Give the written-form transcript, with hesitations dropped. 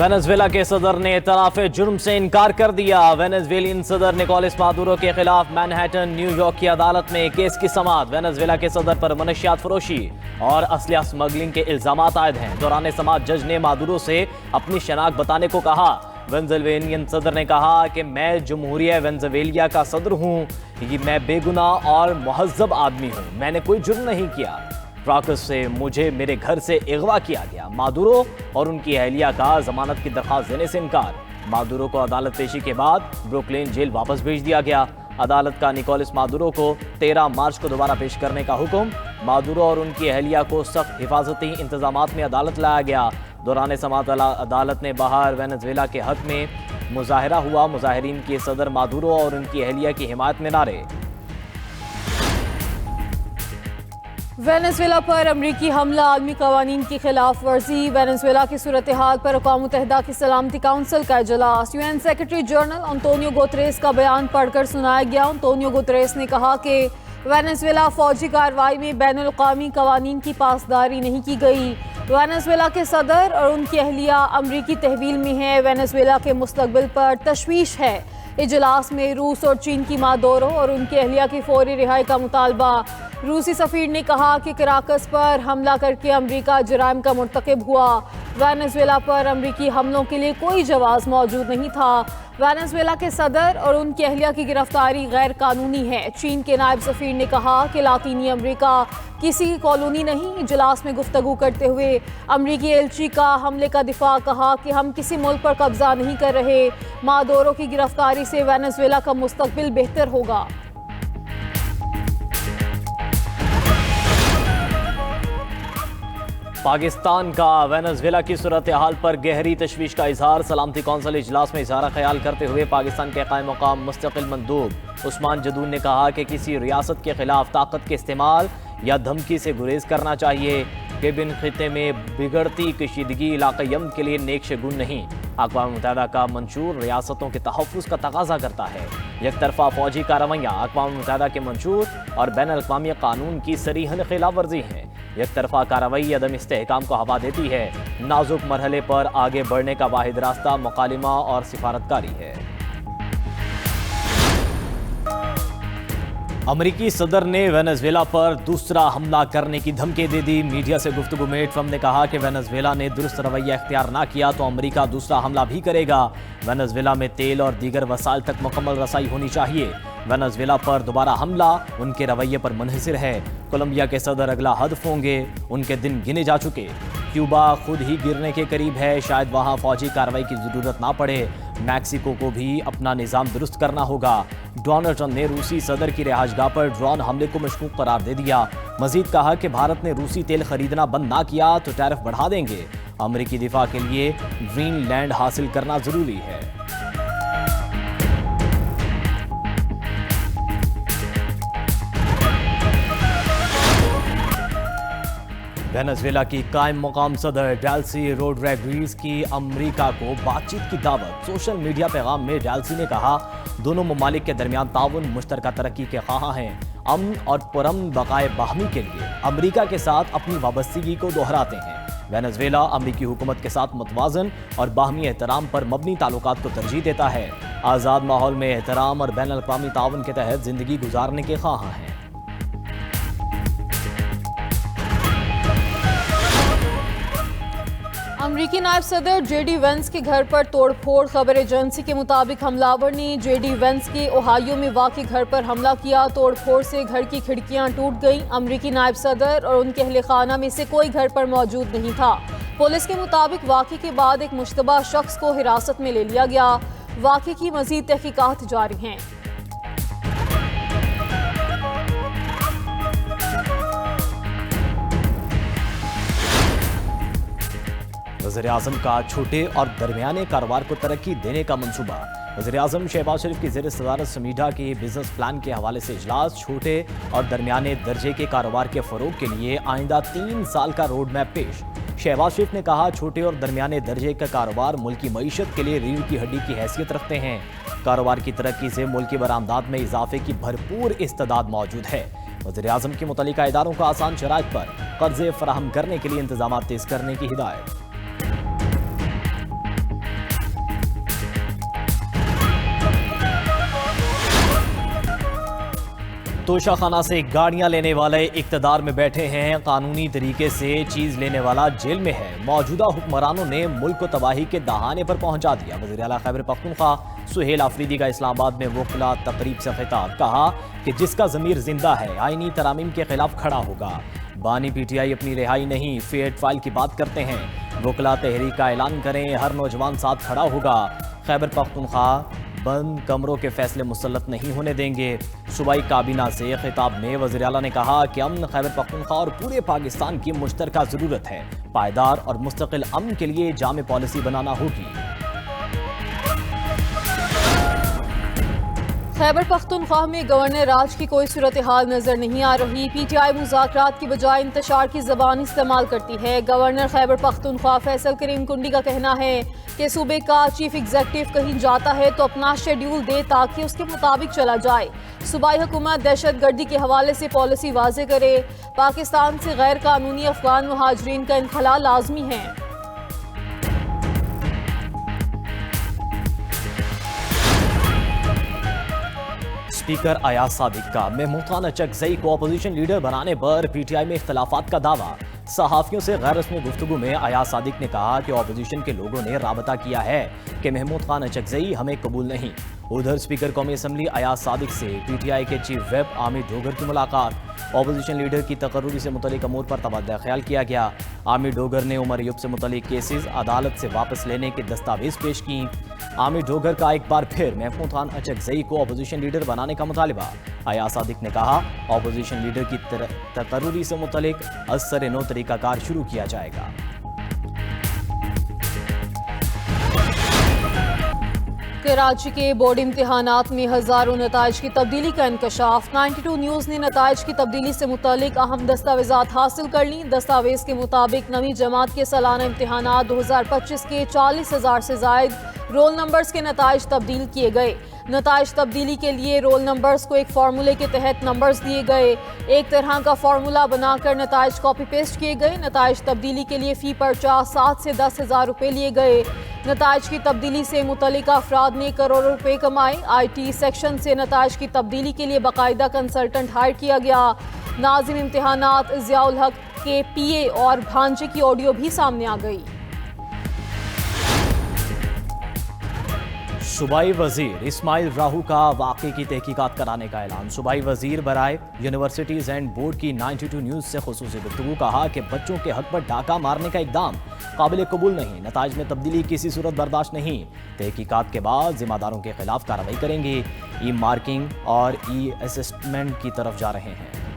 Venezuela के सदर ने इतराफ जुर्म से इनकार कर दिया। वेनेजुएलियन सदर निकोलस मादुरो के खिलाफ मैनहट्टन न्यूयॉर्क की अदालत में केस की समाअत। वेनेजुएला के सदर पर मनशियात फरोशी और असलिया स्मगलिंग के इल्जामात आयद हैं। दौरान समाअत जज ने मादुरो से अपनी शनाख्त बताने को कहा। वेनेजुएलियन सदर ने कहा कि मैं जमहूरिया वेनेजुएला का सदर हूँ, मैं बेगुनाह और मुहज़्ज़ब आदमी हूँ, मैंने कोई जुर्म नहीं किया। ट्राकस से मुझे मेरे घर से अगवा किया गया। मादुरो और उनकी अहलिया का जमानत की दरख्वास्त देने से इनकार। मादुरो को अदालत पेशी के बाद ब्रुकलिन जेल वापस भेज दिया गया। अदालत का निकोलस मादुरो को 13 मार्च को दोबारा पेश करने का हुक्म। मादुरो और उनकी अहलिया को सख्त हिफाजती इंतजामात में अदालत लाया गया। दौरान समाअत अदालत ने बाहर वेनेजुएला के हक में मुजाहरा हुआ। मुजाहिरीन के सदर मादुरो और उनकी अहलिया की हिमायत में नारे। वेनेजुएला पर अमरीकी हमला आलमी कवानीन की खिलाफ वर्जी। वेनेजुएला की सूरत हाल पर अक़वाम मुत्तहिदा की सलामती काउंसिल का इजलास। UN secretary general Antonio Guterres का बयान पढ़कर सुनाया गया। अंतोनियो गुतरेस ने कहा कि वेनेजुएला फौजी कार्रवाई में बैनुल अक़वामी कवानीन की पासदारी नहीं की गई। वेनेजुएला के सदर और उनकी अहलिया अमरीकी तहवील में है। वेनेजुएला के मुस्तकबिल पर तशवीश है। इजलास में रूस और चीन की मादुरो और उनकी अहलिया की फौरी रिहाई का मुतालबा। रूसी सफीर ने कहा कि कराकस पर हमला करके अमरीका जुराइम का मुर्तकिब हुआ। वेनेजुएला पर अमरीकी हमलों के लिए कोई जवाज़ मौजूद नहीं था। वेनेजुएला के सदर और उनकी अहलिया की गिरफ्तारी गैर कानूनी है। चीन के नायब सफीर ने कहा कि लातीनी अमरीका किसी की कॉलोनी नहीं। इजलास में गुफ्तगू करते हुए अमरीकी एलची का हमले का दिफा कहा कि हम किसी मुल्क पर कब्जा नहीं कर रहे। मादुरो की गिरफ्तारी से वेनेजुएला का मुस्तकबिल बेहतर होगा। पाकिस्तान का वेनेजुएला की सूरत हाल पर गहरी तशवीश का इजहार। सलामती कौंसिल इजलास में इजहार ख्याल करते हुए पाकिस्तान के कायम मकाम मुस्तकिल मंदूब उस्मान जदून ने कहा कि किसी रियासत के खिलाफ ताकत के इस्तेमाल या धमकी से गुरेज करना चाहिए। केबिन खिते में बिगड़ती कशीदगी इलाक़ाई अमन के लिए नेक शगुन नहीं। अक़वाम मुत्तहिदा का मंशूर रियासतों के तहफ़्फ़ुज़ का तकाजा करता है। एक तरफा फौजी कार्रवाइयाँ अक़वाम मुत्तहिदा के मंशूर और बैन अल-अक़वामी कानून की सरीहन खिलाफ वर्जी हैं। एक तरफा कार्रवाई अदम इस्तेहकाम को हवा देती है। नाजुक मरहले पर आगे बढ़ने का वाहिद रास्ता मुकालिमा और सिफारतकारी है। अमरीकी सदर ने वेनेजुएला पर दूसरा हमला करने की धमकी दे दी। मीडिया से गुफ्तगू में ट्रंप ने कहा कि वेनेजुएला ने दुरुस्त रवैया इख्तियार ना किया तो अमरीका दूसरा हमला भी करेगा। वेनेजुएला में तेल और दीगर वसाइल तक मुकम्मल रसाई होनी चाहिए। वेनेजुएला पर दोबारा हमला उनके रवैये पर मुनहसिर है। कोलंबिया के सदर अगला हदफ होंगे, उनके दिन गिने जा चुके। क्यूबा खुद ही गिरने के करीब है, शायद वहाँ फौजी कार्रवाई की ज़रूरत ना पड़े। मैक्सिको को भी अपना निज़ाम दुरुस्त करना होगा। डोनाल्ड ट्रंप ने रूसी सदर की रिहाइशगाह पर ड्रोन हमले को मशकूक करार दे दिया। मजीद कहा कि भारत ने रूसी तेल खरीदना बंद ना किया तो टैरिफ बढ़ा देंगे। अमरीकी दिफा के लिए ग्रीनलैंड हासिल करना ज़रूरी है। वेनेजुएला की कायम मुकाम सदर डेल्सी रोड्रिग्स की अमरीका को बातचीत की दावत। सोशल मीडिया पैगाम में डेल्सी ने कहा दोनों ममालिक के दरमियान ताउन मुश्तरका तरक्की के ख्वाह हैं। अमन और पुरअमन बकाए बाहमी के लिए अमरीका के साथ अपनी वाबस्तगी को दोहराते हैं। वेनेजुएला अमरीकी हुकूमत के साथ मुतवाज़न और बाहमी एहतराम पर मबनी ताल्लुकात को तरजीह देता है। आज़ाद माहौल में एहतराम और बैन अल-अक़वामी ताउन के तहत ज़िंदगी गुजारने के ख्वाह हैं। अमरीकी नायब सदर जेडी वेंस के घर पर तोड़फोड़। खबर एजेंसी के मुताबिक हमलावर ने जेडी वेंस के ओहायो में वाक़ई घर पर हमला किया। तोड़फोड़ से घर की खिड़कियां टूट गईं। अमरीकी नायब सदर और उनके अहले खाना में से कोई घर पर मौजूद नहीं था। पुलिस के मुताबिक वाक़ई के बाद एक मुश्तबा शख्स को हिरासत में ले लिया गया। वाक़ई की मज़ीद तहकीकात जारी हैं। वज़ीर-ए-आज़म का छोटे और दरमियाने कारोबार को तरक्की देने का मंसूबा। वज़ीर-ए-आज़म शहबाज शरीफ की ज़ेर सदारत समीडा के बिजनेस प्लान के हवाले से इजलास। छोटे और दरमियाने दर्जे के कारोबार के फ़रोग के लिए आइंदा 3 साल का रोड मैप पेश। शहबाज शरीफ ने कहा छोटे और दरमियाने दर्जे का कारोबार मुल्क की मईशत के लिए रीढ़ की हड्डी की हैसियत रखते हैं। कारोबार की तरक्की से मुल्क की बरामदात में इजाफे की भरपूर इस्तेदाद मौजूद है। वज़ीर-ए-आज़म की मुतल्लिका इदारों को आसान शराइत पर कर्ज़े फराहम करने के लिए इंतजामात तेज़ करने की हिदायत। توشہ خانہ سے گاڑیاں لینے والے اقتدار میں بیٹھے ہیں، قانونی طریقے سے چیز لینے والا جیل میں ہے۔ موجودہ حکمرانوں نے ملک کو تباہی کے دہانے پر پہنچا دیا۔ وزیر اعلیٰ خیبر پختونخوا سہیل آفریدی کا اسلام آباد میں وکلاء تقریب سے خطاب، کہا کہ جس کا ضمیر زندہ ہے آئینی ترامیم کے خلاف کھڑا ہوگا۔ بانی پی ٹی آئی اپنی رہائی نہیں، فیٹ فائل کی بات کرتے ہیں۔ وکلاء تحریک کا اعلان کریں، ہر نوجوان ساتھ کھڑا ہوگا۔ خیبر پختونخوا بند کمروں کے فیصلے مسلط نہیں ہونے دیں گے۔ صوبائی کابینہ سے خطاب میں وزیر اعلیٰ نے کہا کہ امن خیبر پختونخوا اور پورے پاکستان کی مشترکہ ضرورت ہے۔ پائیدار اور مستقل امن کے لیے جامع پالیسی بنانا ہوگی۔ خیبر پختونخوا میں گورنر راج کی کوئی صورتحال نظر نہیں آ رہی۔ پی ٹی آئی مذاکرات کی بجائے انتشار کی زبان استعمال کرتی ہے۔ گورنر خیبر پختونخوا فیصل کریم کنڈی کا کہنا ہے کہ صوبے کا چیف ایگزیکٹو کہیں جاتا ہے تو اپنا شیڈیول دے تاکہ اس کے مطابق چلا جائے۔ صوبائی حکومت دہشت گردی کے حوالے سے پالیسی واضح کرے۔ پاکستان سے غیر قانونی افغان مہاجرین کا انخلاء لازمی ہے۔ اسپیکر ایاز صادق کا محمود خان اچکزئی کو اپوزیشن لیڈر بنانے پر پی ٹی آئی میں اختلافات کا دعویٰ۔ صحافیوں سے غیر رسمی گفتگو میں ایاز صادق نے کہا کہ اپوزیشن کے لوگوں نے رابطہ کیا ہے کہ محمود خان اچکزئی ہمیں قبول نہیں۔ ادھر اسپیکر قومی اسمبلی ایاز صادق سے پی ٹی آئی کے چیف ویپ عامر ڈوگر کی ملاقات۔ اپوزیشن لیڈر کی تقرری سے متعلق امور پر تبادلہ خیال کیا گیا۔ عامر ڈوگر نے عمر ایوب سے متعلق کیسز عدالت سے واپس لینے کے دستاویز پیش کی۔ عامر ڈوگر کا ایک بار پھر محمود خان اچکزئی کو اپوزیشن لیڈر بنانے کا مطالبہ۔ ایاز صادق نے کہا اپوزیشن لیڈر کی تقرری سے متعلق از سر نو طریقہ کار شروع کیا جائے گا۔ کراچی کے بورڈ امتحانات میں ہزاروں نتائج کی تبدیلی کا انکشاف۔ 92 نیوز نے نتائج کی تبدیلی سے متعلق اہم دستاویزات حاصل کر لیں۔ دستاویز کے مطابق نویں جماعت کے سالانہ امتحانات 2025 کے 40,000 سے زائد رول نمبرز کے نتائج تبدیل کیے گئے۔ نتائج تبدیلی کے لیے رول نمبرز کو ایک فارمولے کے تحت نمبرز دیے گئے۔ ایک طرح کا فارمولا بنا کر نتائج کاپی پیسٹ کیے گئے۔ نتائج تبدیلی کے لیے فی پرچہ 7 سے 10,000 روپے لیے گئے۔ نتائج کی تبدیلی سے متعلقہ افراد نے کروڑوں روپے کمائے۔ آئی ٹی سیکشن سے نتائج کی تبدیلی کے لیے باقاعدہ کنسلٹنٹ ہائر کیا گیا۔ ناظم امتحانات ضیاء الحق کے پی اے اور بھانجے کی آڈیو بھی سامنے آ گئی۔ صوبائی وزیر اسماعیل راہو کا واقعے کی تحقیقات کرانے کا اعلان۔ صوبائی وزیر برائے یونیورسٹیز اینڈ بورڈ کی 92 نیوز سے خصوصی گفتگو، کہا کہ بچوں کے حق پر ڈاکہ مارنے کا اقدام قابل قبول نہیں، نتائج میں تبدیلی کسی صورت برداشت نہیں۔ تحقیقات کے بعد ذمہ داروں کے خلاف کارروائی کریں گے۔ ای مارکنگ اور ای اسسمنٹ کی طرف جا رہے ہیں۔